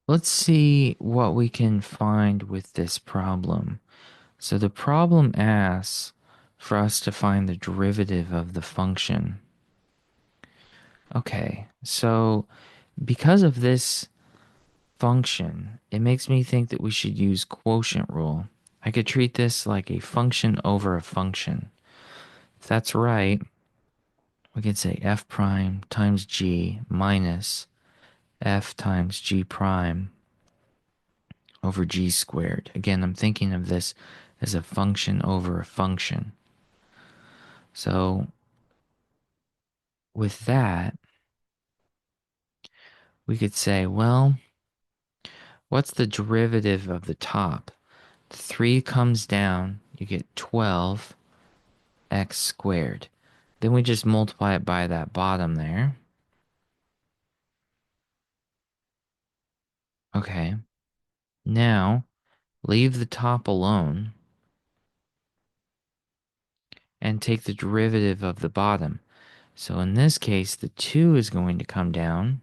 Let's see what we can find with this problem. So the problem asks for us to find the derivative of the function. Okay, so because of this function, it makes me think that we should use quotient rule. I could treat this like a function over a function. If that's right, we could say f prime times g minus f times g prime over g squared. Again, I'm thinking of this as a function over a function. So with that, we could say, well, what's the derivative of the top? 3 comes down, you get 12x squared. Then we just multiply it by that bottom there. Okay. Now, leave the top alone and take the derivative of the bottom. So in this case, the 2 is going to come down.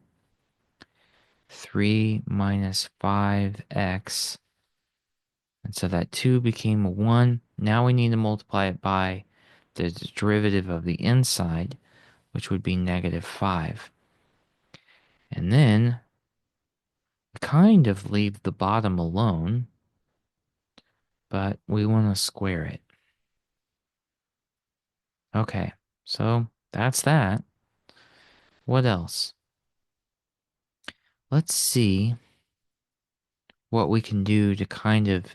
3 minus 5x. And so that 2 became a 1. Now we need to multiply it by the derivative of the inside, which would be negative 5. And then kind of leave the bottom alone, but we want to square it. Okay, so that's that. What else? Let's see what we can do to kind of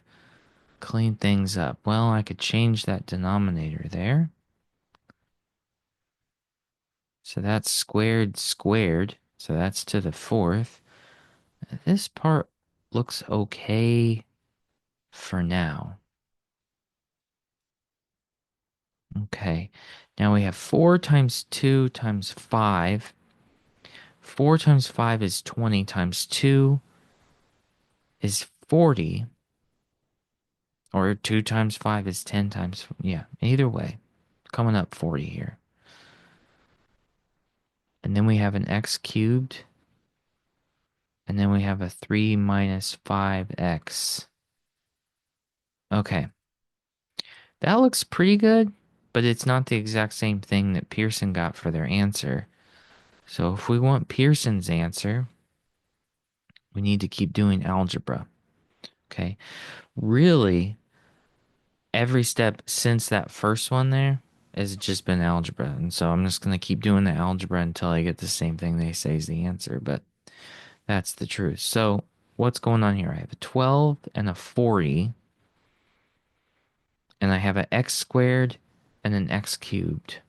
clean things up. Well, I could change that denominator there. So that's squared squared. So that's to the fourth. This part looks okay for now. Okay. Now we have 4 times 2 times 5. 4 times 5 is 20 times 2 is 40. Or 2 times 5 is 10 times. Yeah, either way. Coming up 40 here. And then we have an x cubed. And then we have a 3 minus 5x. Okay. That looks pretty good, but it's not the exact same thing that Pearson got for their answer. So if we want Pearson's answer, we need to keep doing algebra. Okay. Really, every step since that first one there has just been algebra. And so I'm just going to keep doing the algebra until I get the same thing they say is the answer. But that's the truth. So what's going on here? I have a 12 and a 40. And I have an x squared and an x cubed.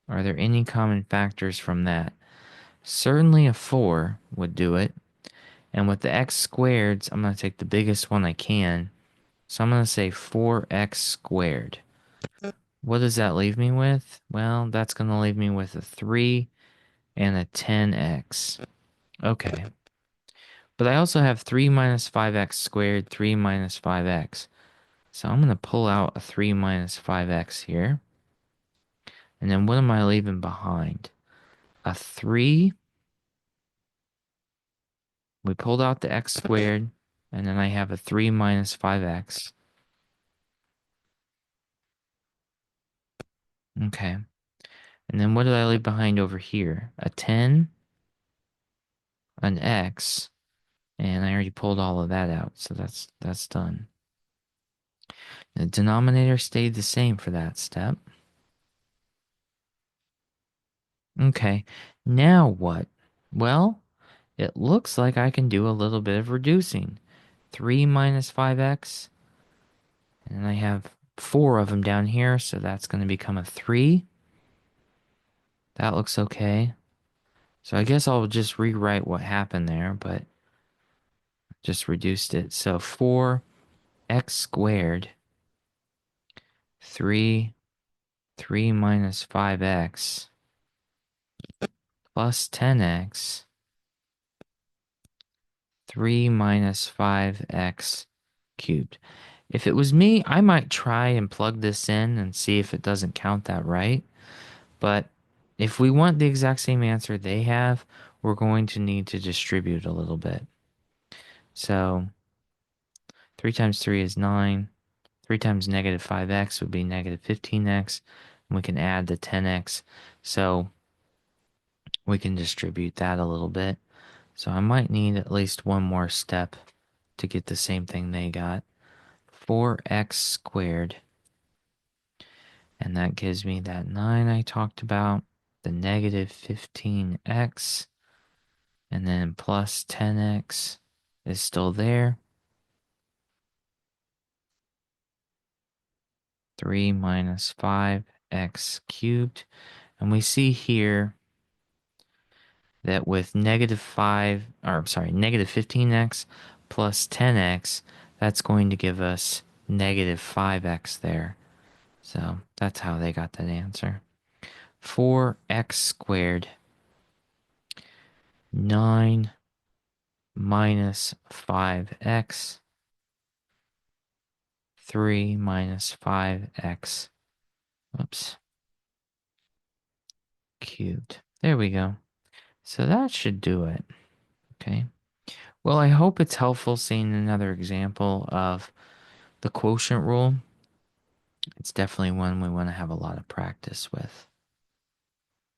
Are there any common factors from that? Certainly a 4 would do it. And with the x squareds, I'm going to take the biggest one I can. So I'm going to say 4x squared. What does that leave me with? Well, that's going to leave me with a 3 and a 10x. Okay. But I also have 3 minus 5x squared, 3 minus 5x. So I'm going to pull out a 3 minus 5x here. And then what am I leaving behind? A 3. We pulled out the x squared. And then I have a 3 minus 5x. Okay. And then what did I leave behind over here? A 10, an x, and I already pulled all of that out, so that's done. The denominator stayed the same for that step. Okay, now what? Well, it looks like I can do a little bit of reducing. 3 minus 5x, and I have 4 of them down here, so that's going to become a 3. That looks okay. So I guess I'll just rewrite what happened there, but just reduced it. So 4x squared, 3 minus 5x plus 10x, 3 minus 5x cubed. If it was me, I might try and plug this in and see if it doesn't count that right. But if we want the exact same answer they have, we're going to need to distribute a little bit. So 3 times 3 is 9. 3 times negative 5x would be negative 15x. And we can add the 10x. So we can distribute that a little bit. So I might need at least one more step to get the same thing they got. 4x squared. And that gives me that 9 I talked about, the negative 15x, and then plus 10x is still there. 3 minus 5x cubed. And we see here that with negative 5, or I'm sorry, negative 15x plus 10x, that's going to give us negative 5x there. So that's how they got that answer. 4x squared, 9 minus 5x, 3 minus 5x, oops, cubed. There we go. So that should do it. Okay. Well, I hope it's helpful seeing another example of the quotient rule. It's definitely one we want to have a lot of practice with.